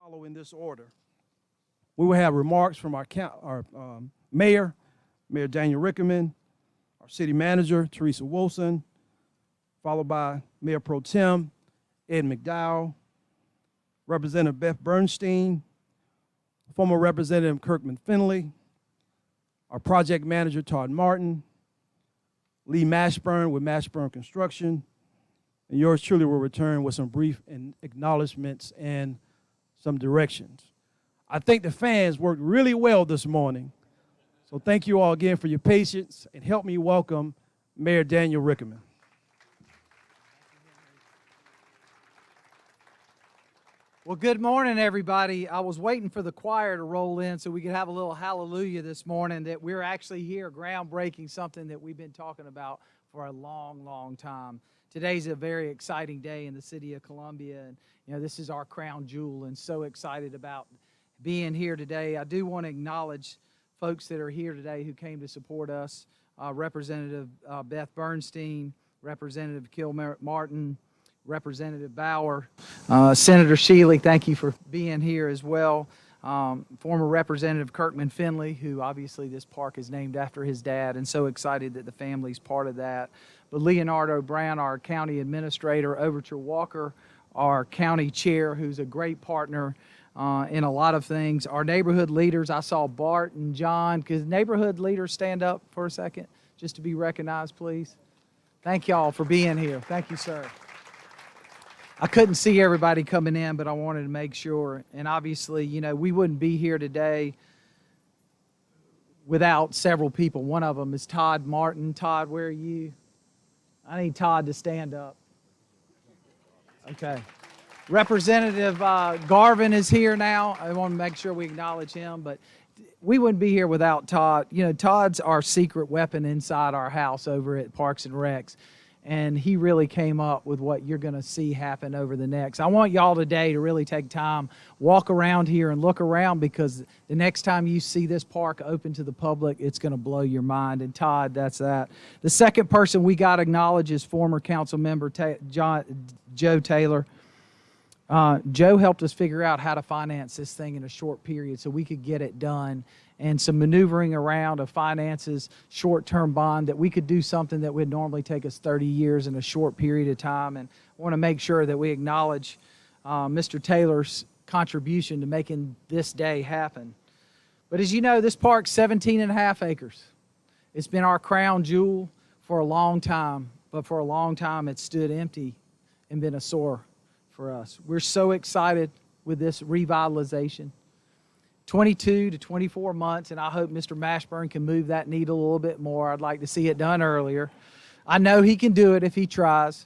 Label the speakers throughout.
Speaker 1: follow in this order. We will have remarks from our mayor, Mayor Daniel Rickerman, our city manager, Teresa Wilson, followed by Mayor Pro Tem Ed McDowell, Representative Beth Bernstein, former Representative Kirkman Finlay, our project manager, Todd Martin, Lee Mashburn with Mashburn Construction, and yours truly will return with some brief acknowledgments and some directions. I think the fans worked really well this morning. So thank you all again for your patience, and help me welcome Mayor Daniel Rickerman.
Speaker 2: Well, good morning, everybody. I was waiting for the choir to roll in so we could have a little hallelujah this morning that we're actually here groundbreaking something that we've been talking about for a long, long time. Today's a very exciting day in the city of Columbia, and this is our crown jewel, and so excited about being here today. I do want to acknowledge folks that are here today who came to support us. Representative Beth Bernstein, Representative Martin, Representative Bauer, Senator Shealy, thank you for being here as well. Former Representative Kirkman Finlay, who obviously this park is named after his dad, and so excited that the family's part of that. But Leonardo Brown, our county administrator, Overture Walker, our county chair, who's a great partner in a lot of things. Our neighborhood leaders, I saw Bart and John. Could neighborhood leaders stand up for a second just to be recognized, please? Thank y'all for being here. Thank you, sir. I couldn't see everybody coming in, but I wanted to make sure. And obviously, we wouldn't be here today without several people. One of them is Todd Martin. Todd, where are you? I need Todd to stand up. Okay. Representative Garvin is here now. I want to make sure we acknowledge him, but we wouldn't be here without Todd. Todd's our secret weapon inside our house over at Parks and Recs. And he really came up with what you're going to see happen over the next. I want y'all today to really take time, walk around here and look around, because the next time you see this park open to the public, it's going to blow your mind. And Todd, that's that. The second person we got to acknowledge is former council member Joe Taylor. Joe helped us figure out how to finance this thing in a short period so we could get it done, and some maneuvering around of finances, short-term bond, that we could do something that would normally take us 30 years in a short period of time. And I want to make sure that we acknowledge Mr. Taylor's contribution to making this day happen. But as you know, this park's 17.5 acres. It's been our crown jewel for a long time, but for a long time it's stood empty and been a sore for us. We're so excited with this revitalization. 22 to 24 months, and I hope Mr. Mashburn can move that needle a little bit more. I'd like to see it done earlier. I know he can do it if he tries,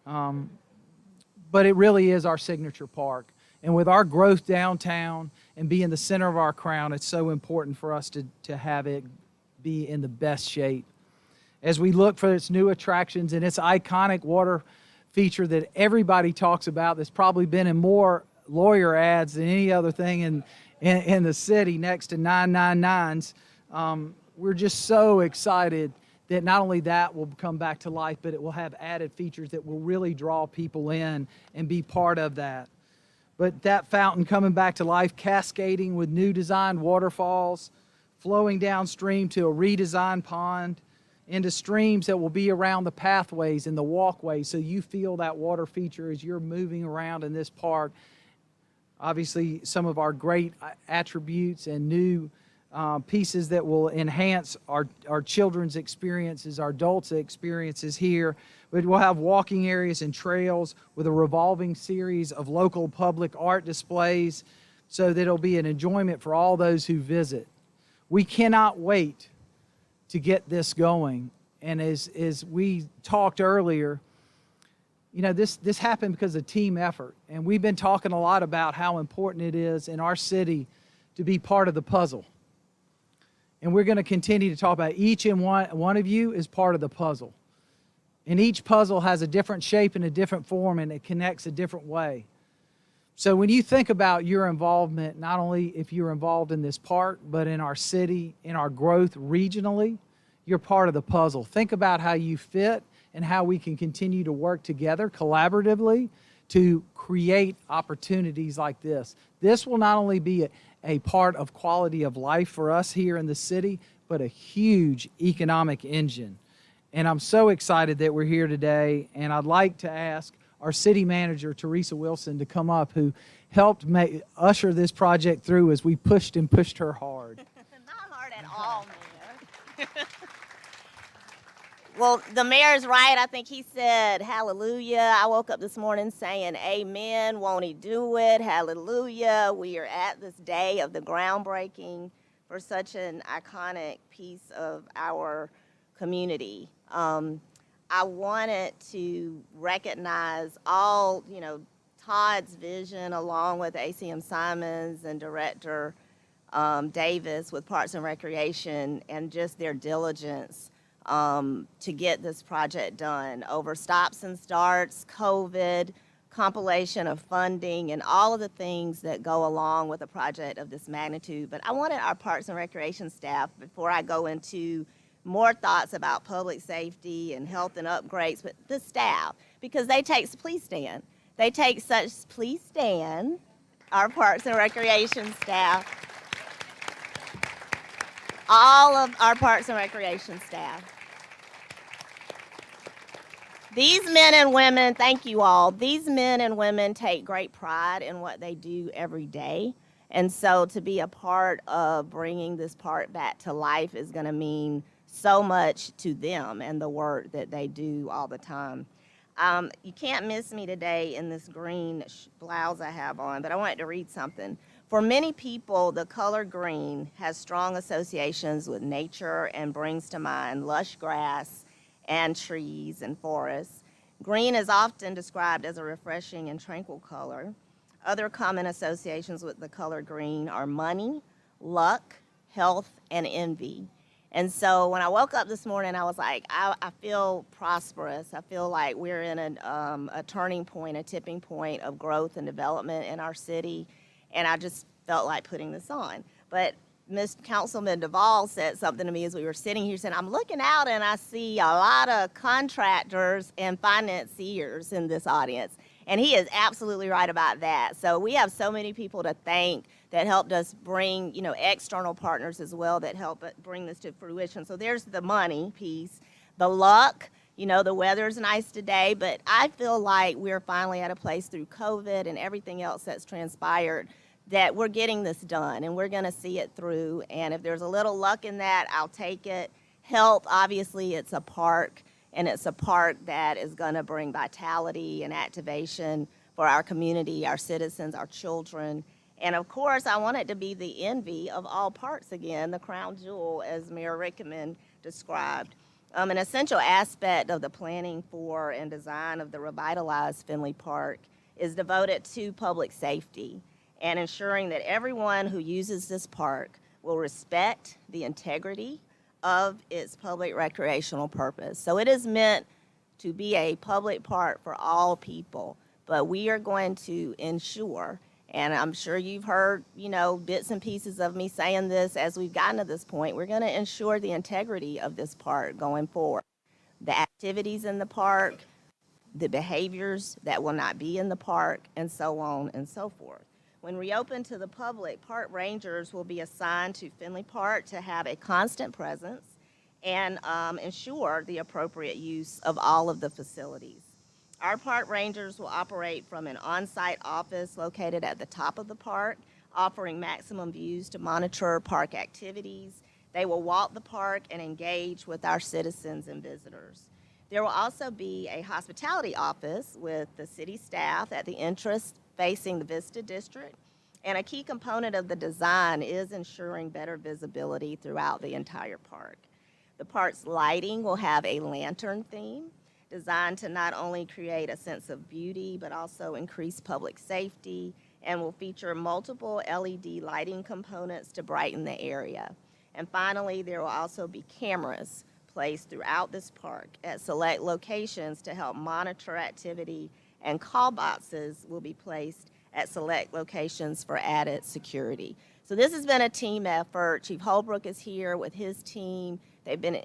Speaker 2: but it really is our signature park. And with our growth downtown and being the center of our crown, it's so important for us to have it be in the best shape. As we look for its new attractions and its iconic water feature that everybody talks about, that's probably been in more lawyer ads than any other thing in the city, next to 999s. We're just so excited that not only that will come back to life, but it will have added features that will really draw people in and be part of that. But that fountain coming back to life, cascading with new designed waterfalls, flowing downstream to a redesigned pond, into streams that will be around the pathways and the walkways, so you feel that water feature as you're moving around in this park. Obviously, some of our great attributes and new pieces that will enhance our children's experiences, our adults' experiences here. We'll have walking areas and trails with a revolving series of local public art displays, so that it'll be an enjoyment for all those who visit. We cannot wait to get this going. And as we talked earlier, this happened because of team effort. And we've been talking a lot about how important it is in our city to be part of the puzzle. And we're going to continue to talk about each and one of you is part of the puzzle. And each puzzle has a different shape and a different form, and it connects a different way. So when you think about your involvement, not only if you're involved in this park, but in our city, in our growth regionally, you're part of the puzzle. Think about how you fit and how we can continue to work together collaboratively to create opportunities like this. This will not only be a part of quality of life for us here in the city, but a huge economic engine. And I'm so excited that we're here today, and I'd like to ask our city manager, Teresa Wilson, to come up, who helped usher this project through as we pushed and pushed her hard.
Speaker 3: Not hard at all, Mayor. Well, the mayor's right. I think he said hallelujah. I woke up this morning saying amen. Won't he do it? Hallelujah. We are at this day of the groundbreaking for such an iconic piece of our community. I wanted to recognize all, Todd's vision along with ACM Simons and Director Davis with Parks and Recreation, and just their diligence to get this project done over stops and starts, COVID, compilation of funding, and all of the things that go along with a project of this magnitude. But I wanted our Parks and Recreation staff, before I go into more thoughts about public safety and health and upgrades, but the staff, because please stand. Please stand, our Parks and Recreation staff, all of our Parks and Recreation staff. These men and women, thank you all, these men and women take great pride in what they do every day. And so to be a part of bringing this park back to life is going to mean so much to them and the work that they do all the time. You can't miss me today in this green blouse I have on, but I wanted to read something. For many people, the color green has strong associations with nature and brings to mind lush grass and trees and forests. Green is often described as a refreshing and tranquil color. Other common associations with the color green are money, luck, health, and envy. And so when I woke up this morning, I was like, I feel prosperous. I feel like we're in a turning point, a tipping point of growth and development in our city. And I just felt like putting this on. But Ms. Councilman Duvall said something to me as we were sitting here, saying, I'm looking out and I see a lot of contractors and financiers in this audience. And he is absolutely right about that. So we have so many people to thank that helped us bring, external partners as well that help bring this to fruition. So there's the money piece, the luck. The weather's nice today, but I feel like we're finally at a place through COVID and everything else that's transpired that we're getting this done and we're going to see it through. And if there's a little luck in that, I'll take it. Health, obviously, it's a park, and it's a park that is going to bring vitality and activation for our community, our citizens, our children. And of course, I want it to be the envy of all parks again, the crown jewel, as Mayor Rickman described. An essential aspect of the planning for and design of the revitalized Finlay Park is devoted to public safety and ensuring that everyone who uses this park will respect the integrity of its public recreational purpose. So it is meant to be a public park for all people, but we are going to ensure, and I'm sure you've heard, bits and pieces of me saying this as we've gotten to this point, we're going to ensure the integrity of this park going forward. The activities in the park, the behaviors that will not be in the park, and so on and so forth. When reopened to the public, park rangers will be assigned to Finlay Park to have a constant presence and ensure the appropriate use of all of the facilities. Our park rangers will operate from an on-site office located at the top of the park, offering maximum views to monitor park activities. They will walk the park and engage with our citizens and visitors. There will also be a hospitality office with the city staff at the entrance facing the Vista District, and a key component of the design is ensuring better visibility throughout the entire park. The park's lighting will have a lantern theme designed to not only create a sense of beauty, but also increase public safety, and will feature multiple LED lighting components to brighten the area. And finally, there will also be cameras placed throughout this park at select locations to help monitor activity, and call boxes will be placed at select locations for added security. So this has been a team effort. Chief Holbrook is here with his team. They've been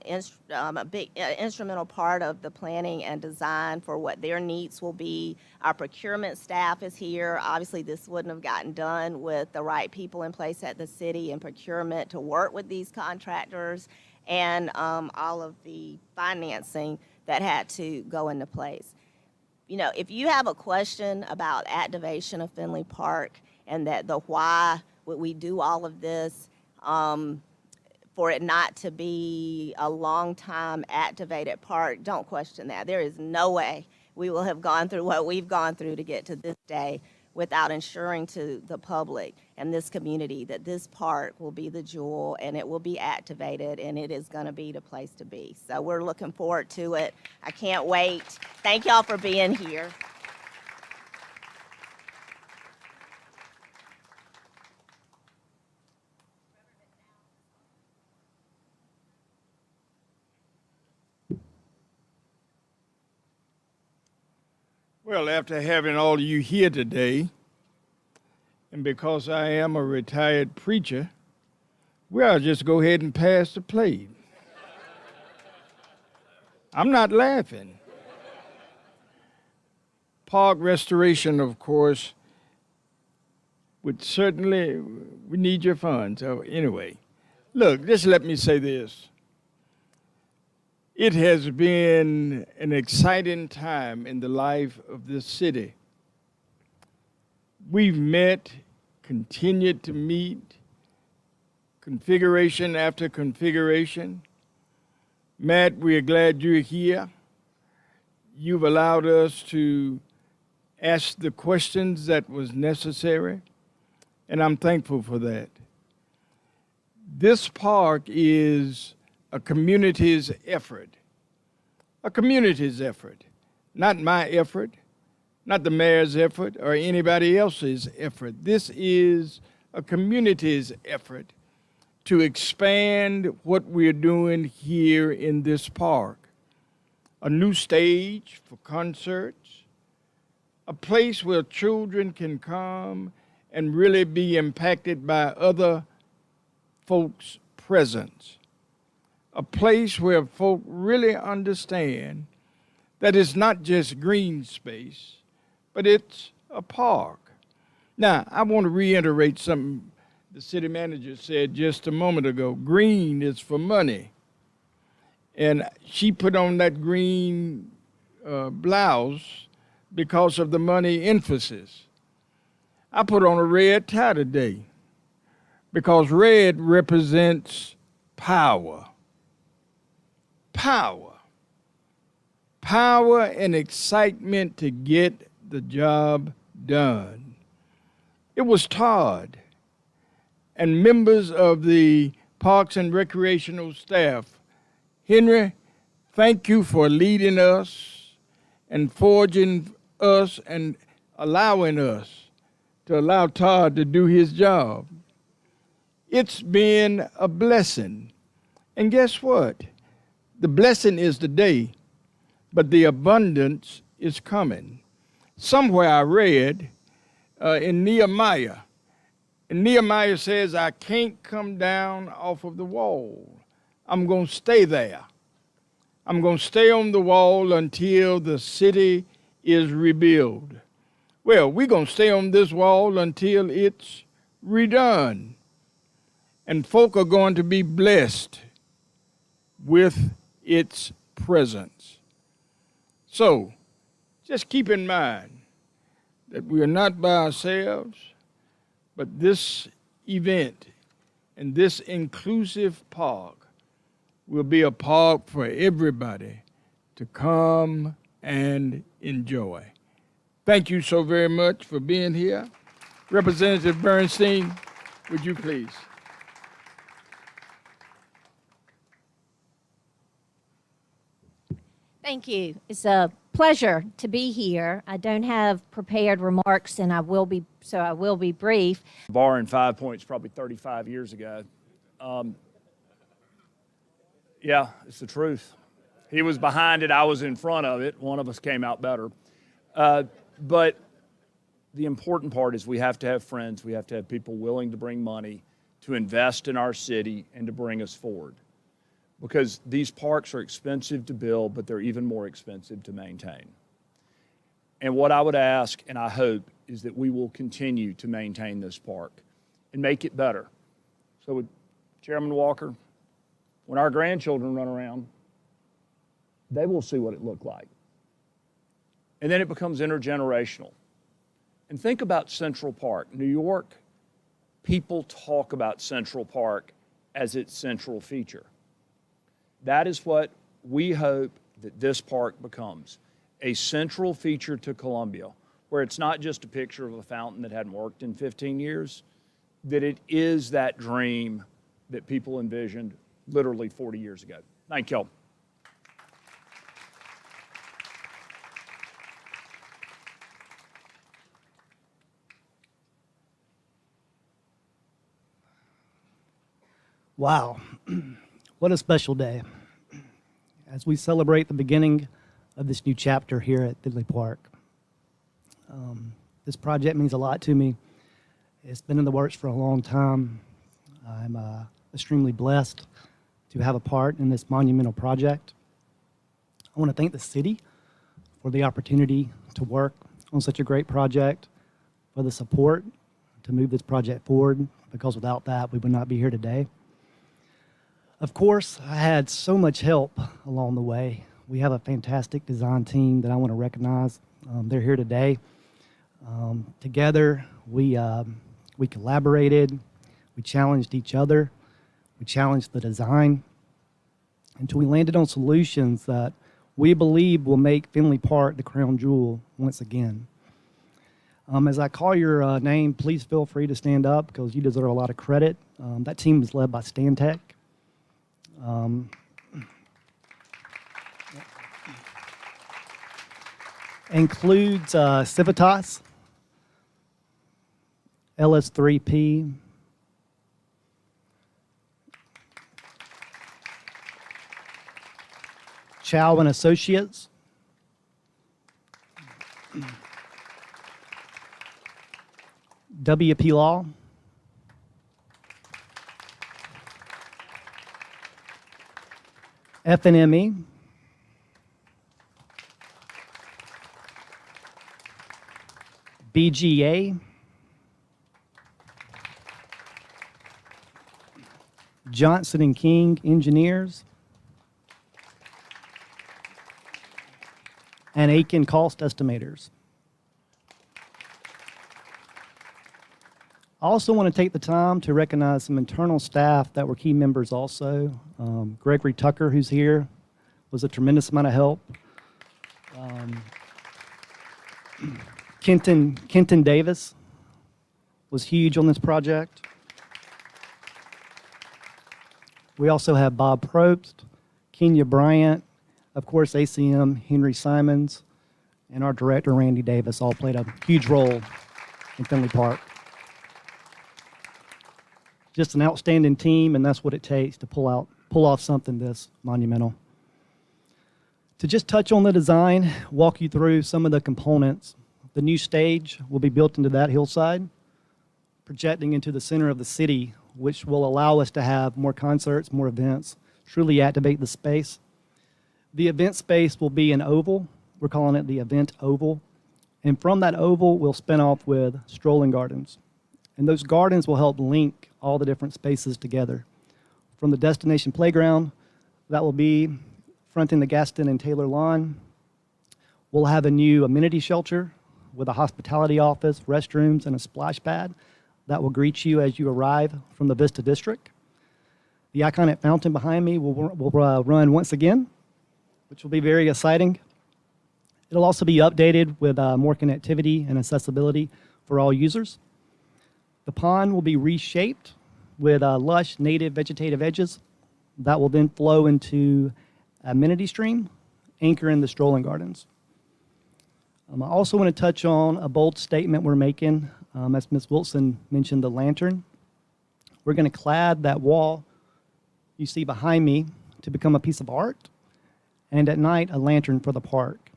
Speaker 3: a big instrumental part of the planning and design for what their needs will be. Our procurement staff is here. Obviously, this wouldn't have gotten done with the right people in place at the city and procurement to work with these contractors and all of the financing that had to go into place. You know, if you have a question about activation of Finlay Park and that the why would we do all of this, for it not to be a long time activated park, don't question that. There is no way we will have gone through what we've gone through to get to this day without ensuring to the public and this community that this park will be the jewel and it will be activated and it is going to be the place to be. So we're looking forward to it. I can't wait. Thank y'all for being here.
Speaker 4: Well, after having all of you here today, and because I am a retired preacher, well, I'll just go ahead and pass the plate. I'm not laughing. Park restoration, of course, would certainly, we need your funds. So anyway, look, just let me say this. It has been an exciting time in the life of this city. We've met, continued to meet, configuration after configuration. Matt, we're glad you're here. You've allowed us to ask the questions that was necessary, and I'm thankful for that. This park is a community's effort, not my effort, not the mayor's effort or anybody else's effort. This is a community's effort to expand what we're doing here in this park. A new stage for concerts, a place where children can come and really be impacted by other folks' presence. A place where folk really understand that it's not just green space, but it's a park. Now, I want to reiterate something the city manager said just a moment ago. Green is for money. And she put on that green blouse because of the money emphasis. I put on a red tie today because red represents power. Power and excitement to get the job done. It was Todd and members of the Parks and Recreational staff. Henry, thank you for leading us and forging us and allowing us to allow Todd to do his job. It's been a blessing. And guess what? The blessing is today, but the abundance is coming. Somewhere I read in Nehemiah, and Nehemiah says, I can't come down off of the wall. I'm going to stay there. I'm going to stay on the wall until the city is rebuilt. Well, we're going to stay on this wall until it's redone. And folk are going to be blessed with its presence. So, just keep in mind that we are not by ourselves, but this event and this inclusive park will be a park for everybody to come and enjoy. Thank you so very much for being here. Representative Bernstein, would you please?
Speaker 5: Thank you. It's a pleasure to be here. I don't have prepared remarks, and I will be brief.
Speaker 6: Barring 5 points probably 35 years ago. Yeah, it's the truth. He was behind it. I was in front of it. One of us came out better. But the important part is we have to have friends. We have to have people willing to bring money to invest in our city and to bring us forward. Because these parks are expensive to build, but they're even more expensive to maintain. And what I would ask, and I hope, is that we will continue to maintain this park and make it better. So with Chairman Walker, when our grandchildren run around, they will see what it looked like. And then it becomes intergenerational. And think about Central Park. New York, people talk about Central Park as its central feature. That is what we hope that this park becomes, a central feature to Columbia, where it's not just a picture of a fountain that hadn't worked in 15 years, that it is that dream that people envisioned literally 40 years ago. Thank y'all.
Speaker 7: Wow, what a special day. As we celebrate the beginning of this new chapter here at Finlay Park. This project means a lot to me. It's been in the works for a long time. I'm extremely blessed to have a part in this monumental project. I want to thank the city for the opportunity to work on such a great project, for the support to move this project forward, because without that, we would not be here today. Of course, I had so much help along the way. We have a fantastic design team that I want to recognize. They're here today. Together, we collaborated, we challenged each other, we challenged the design, until we landed on solutions that we believe will make Finlay Park the crown jewel once again. As I call your name, please feel free to stand up, because you deserve a lot of credit. That team is led by Stantec. Includes Civitas, LS3P, Chow and Associates, WP Law, FNME, BGA, Johnson and King Engineers, and Aiken Cost Estimators. I also want to take the time to recognize some internal staff that were key members also. Gregory Tucker, who's here, was a tremendous amount of help. Kenton Davis was huge on this project. We also have Bob Probst, Kenya Bryant, of course ACM, Henry Simons, and our director, Randy Davis, all played a huge role in Finlay Park. Just an outstanding team, and that's what it takes to pull off something this monumental. To just touch on the design, walk you through some of the components. The new stage will be built into that hillside, projecting into the center of the city, which will allow us to have more concerts, more events, truly activate the space. The event space will be an oval. We're calling it the event oval. And from that oval, we'll spin off with strolling gardens. And those gardens will help link all the different spaces together. From the destination playground, that will be fronting the Gaston and Taylor lawn. We'll have a new amenity shelter with a hospitality office, restrooms, and a splash pad that will greet you as you arrive from the Vista District. The iconic fountain behind me will run once again, which will be very exciting. It'll also be updated with more connectivity and accessibility for all users. The pond will be reshaped with lush native vegetative edges that will then flow into amenity stream, anchoring the strolling gardens. I also want to touch on a bold statement we're making. As Ms. Wilson mentioned, the lantern. We're going to clad that wall you see behind me to become a piece of art, and at night, a lantern for the park.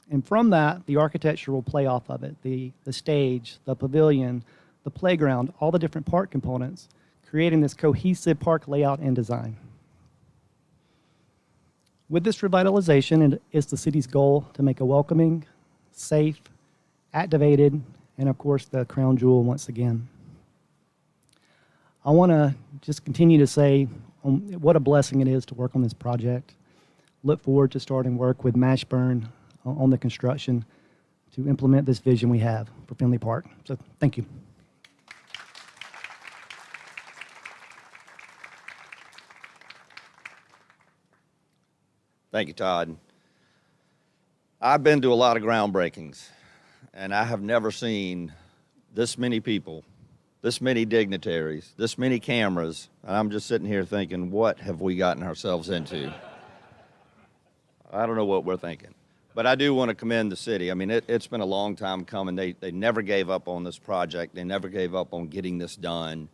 Speaker 7: And from that, the architecture will play off of it, the stage, the pavilion, the playground, all the different park components creating this cohesive park layout and design. With this revitalization, it is the city's goal to make a welcoming, safe, activated, and of course the crown jewel once again. I want to just continue to say what a blessing it is to work on this project. Look forward to starting work with Mashburn on the construction to implement this vision we have for Finlay Park. So thank you.
Speaker 8: Thank you, Todd. I've been to a lot of groundbreakings, and I have never seen this many people, this many dignitaries, this many cameras, and I'm just sitting here thinking, what have we gotten ourselves into? I don't know what we're thinking. But I do want to commend the city. I mean, it's been a long time coming. They never gave up on this project. They never gave up on getting this done.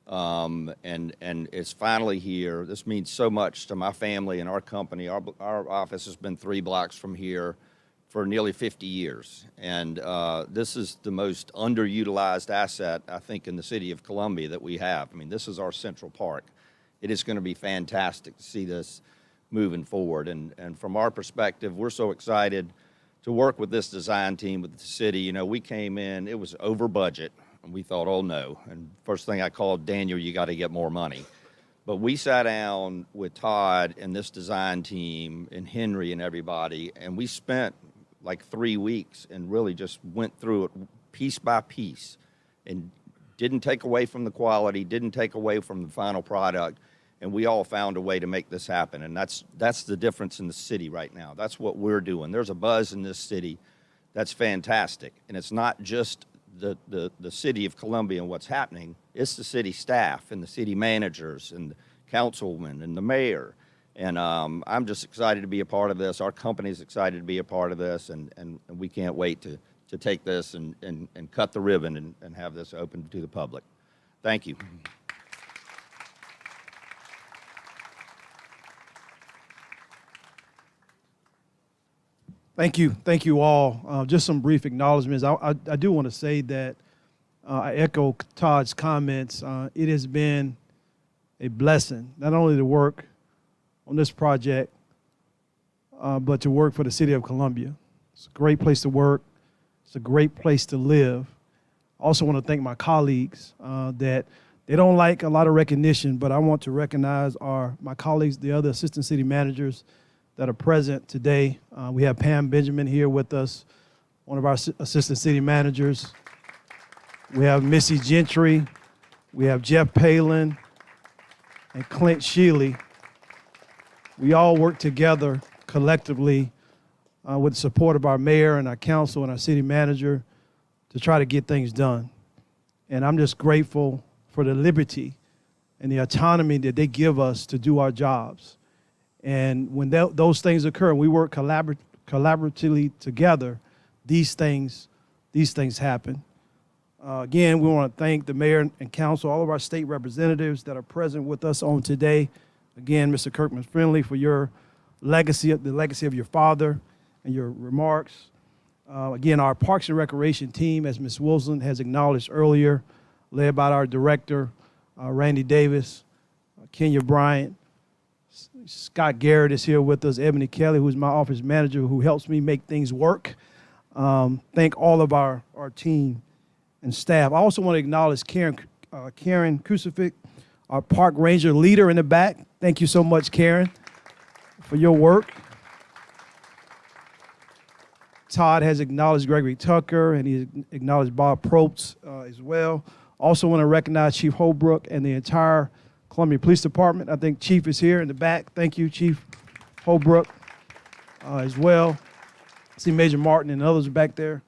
Speaker 8: And it's finally here. This means so much to my family and our company. Our office has been 3 blocks from here for nearly 50 years. And this is the most underutilized asset, I think, in the city of Columbia that we have. I mean, this is our Central Park. It is going to be fantastic to see this moving forward. And from our perspective, we're so excited to work with this design team, with the city. You know, we came in, it was over budget. And we thought, oh no. And first thing I called Daniel, you got to get more money. But we sat down with Todd and this design team and Henry and everybody, and we spent like 3 weeks and really just went through it piece by piece and didn't take away from the quality, didn't take away from the final product. And we all found a way to make this happen. And that's the difference in the city right now. That's what we're doing. There's a buzz in this city that's fantastic. And it's not just the city of Columbia and what's happening. It's the city staff and the city managers and the councilmen and the mayor. And I'm just excited to be a part of this. Our company's excited to be a part of this. And we can't wait to take this and cut the ribbon and have this open to the public. Thank you.
Speaker 1: Thank you all. Just some brief acknowledgments. I do want to say that I echo Todd's comments. It has been a blessing, not only to work on this project, but to work for the city of Columbia. It's a great place to work. It's a great place to live. I also want to thank my colleagues that they don't like a lot of recognition, but I want to recognize my colleagues, the other assistant city managers that are present today. We have Pam Benjamin here with us, one of our assistant city managers. We have Missy Gentry. We have Jeff Palin and Clint Shealy. We all work together collectively with the support of our mayor and our council and our city manager to try to get things done. And I'm just grateful for the liberty and the autonomy that they give us to do our jobs. And when those things occur and we work collaboratively together, these things happen. Again, we want to thank the mayor and council, all of our state representatives that are present with us on today. Again, Mr. Kirkman Finlay, for your legacy, the legacy of your father and your remarks. Again, our Parks and Recreation team, as Ms. Wilson has acknowledged earlier, led by our director, Randy Davis, Kenya Bryant. Scott Garrett is here with us, Ebony Kelly, who's my office manager, who helps me make things work. Thank all of our team and staff. I also want to acknowledge Karen Crucifix, our park ranger leader in the back. Thank you so much, Karen, for your work. Todd has acknowledged Gregory Tucker, and he acknowledged Bob Probst as well. Also want to recognize Chief Holbrook and the entire Columbia Police Department. I think Chief is here in the back. Thank you, Chief Holbrook, as well. I see Major Martin and others back there.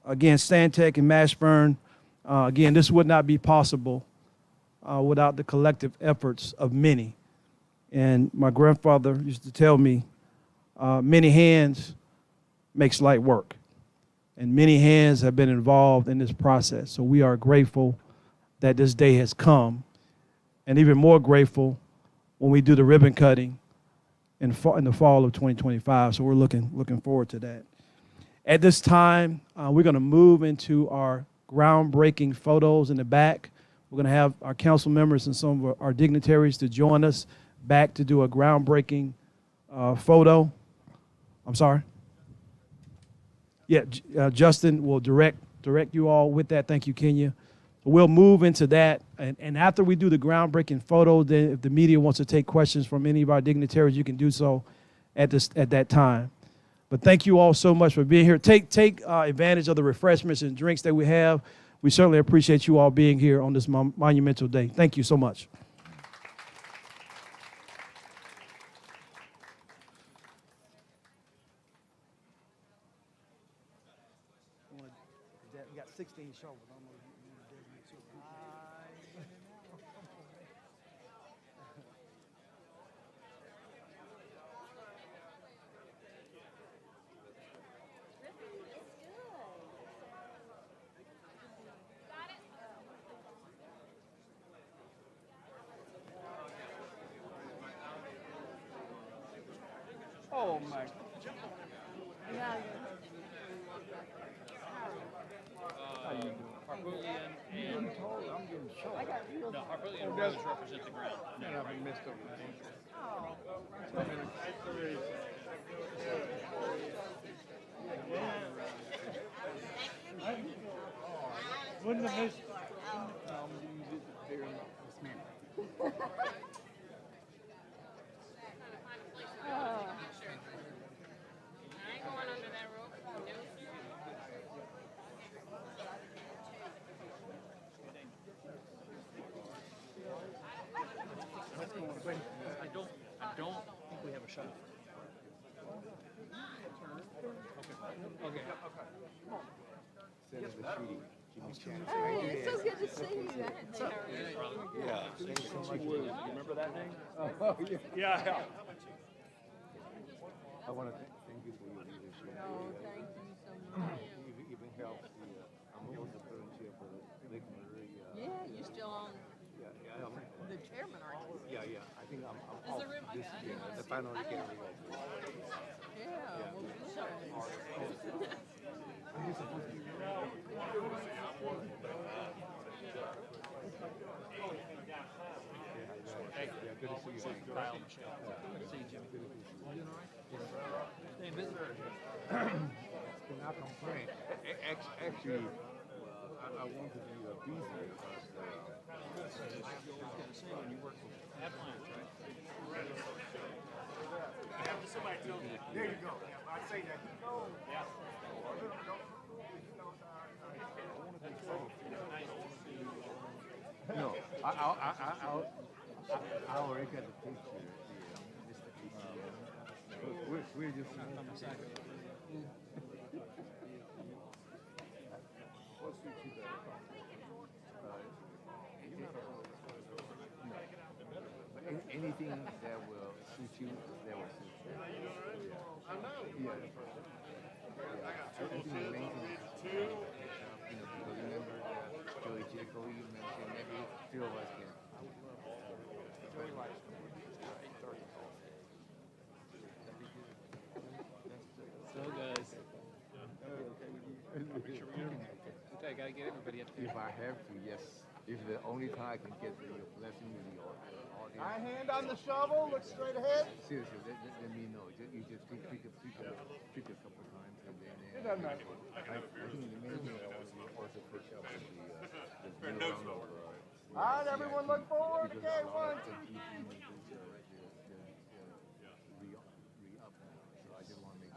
Speaker 1: Again, Stantec and Mashburn. Again, this would not be possible without the collective efforts of many. And my grandfather used to tell me, many hands makes light work. And many hands have been involved in this process. So we are grateful that this day has come. And even more grateful when we do the ribbon cutting in the fall of 2025. So we're looking forward to that. At this time, we're going to move into our groundbreaking photos in the back. We're going to have our council members and some of our dignitaries to join us back to do a groundbreaking photo. I'm sorry? Yeah, Justin will direct you all with that. Thank you, Kenya. We'll move into that, and after we do the groundbreaking photo, then if the media wants to take questions from any of our dignitaries, you can do so at that time. But thank you all so much for being here. Take advantage of the refreshments and drinks that we have. We certainly appreciate you all being here on this monumental day. Thank you so much. We got 16 shovels.
Speaker 4: Oh my.
Speaker 9: Harpootlian and
Speaker 4: I'm getting choked.
Speaker 9: no, Harpootlian and Rose represent the ground. No,
Speaker 4: I've been messed up. Wouldn't have missed.
Speaker 9: I don't think we have a shot. Okay.
Speaker 10: It's so good to see you.
Speaker 6: Remember that name?
Speaker 4: Oh, yeah.
Speaker 6: Yeah.
Speaker 11: I want to thank you for your leadership.
Speaker 10: Oh, thank you so much.
Speaker 11: You even helped the, I'm also current chair for the Lake Murray.
Speaker 10: Yeah, you're still on
Speaker 11: Yeah,
Speaker 10: the chairman, aren't you?
Speaker 11: yeah. I think I'm
Speaker 10: Is
Speaker 11: off
Speaker 10: the room-
Speaker 11: this
Speaker 10: okay.
Speaker 11: year. The final again.
Speaker 10: Yeah, well, good.
Speaker 11: Yeah, good to see you.
Speaker 9: Kyle, Michelle. Good to see you, Jimmy. You doing all right? Staying busy?
Speaker 11: Cannot complain. Actually, I want to be busy because
Speaker 9: When you work with Avalanche, right?
Speaker 11: there you go. I say that. No, I already got the picture. We're just. What suits you better? Anything that will suit you, that will suit you. I know. Yeah. I think the main thing is, because remember Joey Jacob, you mentioned maybe few of us can.
Speaker 9: So, guys. Okay, gotta get everybody up there.
Speaker 11: If I have to, yes. If the only time I can get your blessing with your audience.
Speaker 1: Right hand on the shovel, look straight ahead.
Speaker 11: Seriously, let me know. You just pick a couple of times and then.
Speaker 1: It doesn't matter.
Speaker 11: I think the main thing I want to also pick up is the round of.
Speaker 1: All right, everyone look forward. Okay, 1, 2, 3.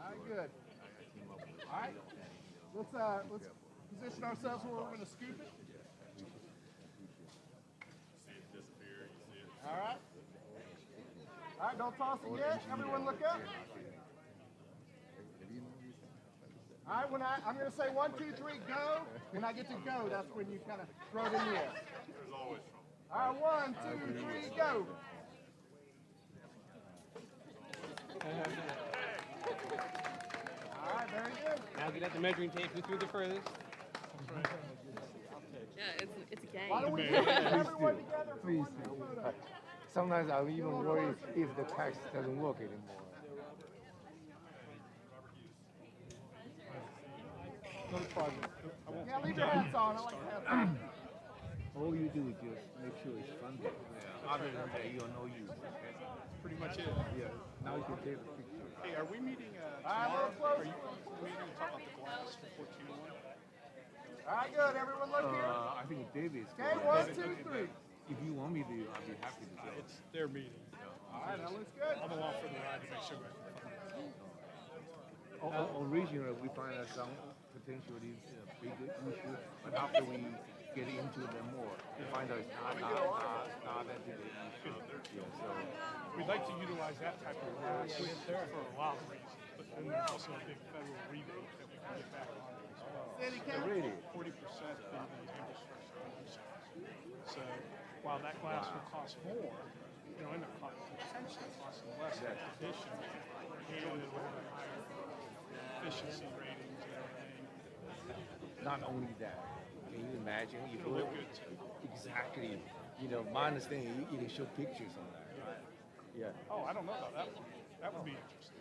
Speaker 1: All right, good. All right, let's position ourselves where we're going to scoop it. All right. All right, don't toss it yet. Everyone look up. All right, I'm going to say 1, 2, 3, go. When I get to go, that's when you kind of throw it in the air. All right, 1, 2, 3, go. All right, very good.
Speaker 9: Now get out the measuring tape. Who threw the furthest?
Speaker 10: Yeah, it's a game.
Speaker 1: Why don't we put everyone together for
Speaker 11: Please.
Speaker 1: one more photo?
Speaker 11: Sometimes I'm even worried if the text doesn't work anymore.
Speaker 1: Yeah, leave your hats on. I like hats on.
Speaker 11: all you do is just make sure it's funded. Yeah. Other than that, you're no use. Okay?
Speaker 9: That's pretty much it.
Speaker 11: Yeah. Now you can take a picture.
Speaker 9: Hey, are we meeting tomorrow? Are you coming to the meeting to talk about the glass for 1401?
Speaker 11: I think David's going. Okay, 1, 2, 3. If you want me to, I'll be happy to go.
Speaker 9: It's their meeting.
Speaker 11: All right, that looks good.
Speaker 9: I'm along for the ride to make sure we're
Speaker 11: On regional, we find out some potentially big issues, but after we get into them more, we find out it's not that big an issue. Yeah, so
Speaker 9: We'd like to utilize that type of glass for a lot of reasons, but then there's also a big federal rebate that we can get back on it as well.
Speaker 11: really,
Speaker 9: 40% in the infrastructure. So while that glass will cost more, end up potentially costing less in addition, and it will have higher efficiency ratings and everything.
Speaker 11: not only that, can you imagine if
Speaker 9: It'll look good too.
Speaker 11: exactly, my understanding, you can show pictures on that, right? Yeah.
Speaker 9: Oh, I don't know about that one. That would be interesting.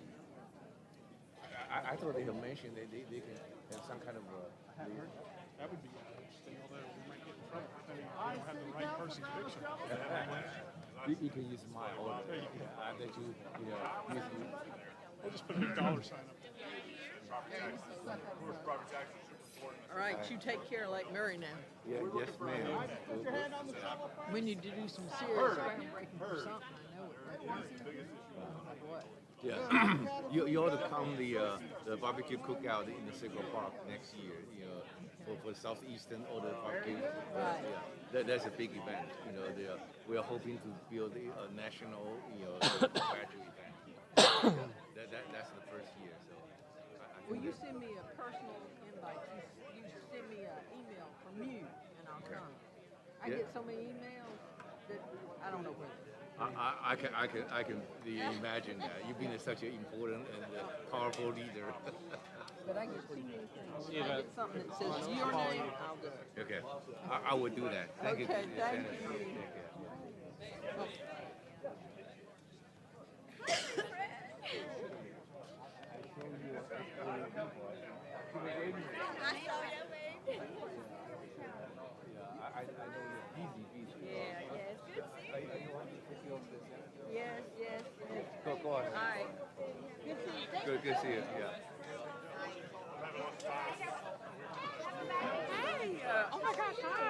Speaker 11: I thought they had mentioned that they can have some kind of
Speaker 9: That would be interesting, although we might get in trouble depending if we don't have the right person's picture.
Speaker 11: you can use my order.
Speaker 9: There you go.
Speaker 11: I bet you,
Speaker 9: We'll just put a big dollar sign up there.
Speaker 10: All right, you take care of Lake Murray now.
Speaker 11: yeah, yes, ma'am.
Speaker 10: We need to do some serious groundbreaking for something. I know it. Like what?
Speaker 11: Yeah, you ought to come the barbecue cookout in the Circle Park next year. For Southeastern or the barbecue.
Speaker 10: Right.
Speaker 11: Yeah, that's a big event. We are hoping to build a national, graduate event. That's the first year. So.
Speaker 10: Will you send me a personal invite? You send me an email from you, and I'll come. I get so many emails that I don't know where.
Speaker 11: I can imagine that. You've been such an important and powerful leader.
Speaker 10: But I get too many things. If I get something that says your name, I'll do it.
Speaker 11: Okay, I will do that. Thank you.
Speaker 10: Okay, thank
Speaker 11: Senator.
Speaker 10: you.
Speaker 11: Take care. I know you're busy.
Speaker 10: Yeah, it's good to see you.
Speaker 11: You want me to take you over to the Senate?
Speaker 10: Yes, yes, yes.
Speaker 11: Go ahead.
Speaker 10: All right. Good to see you.
Speaker 11: Good to see you. Yeah.
Speaker 10: Hey, oh my gosh, hi.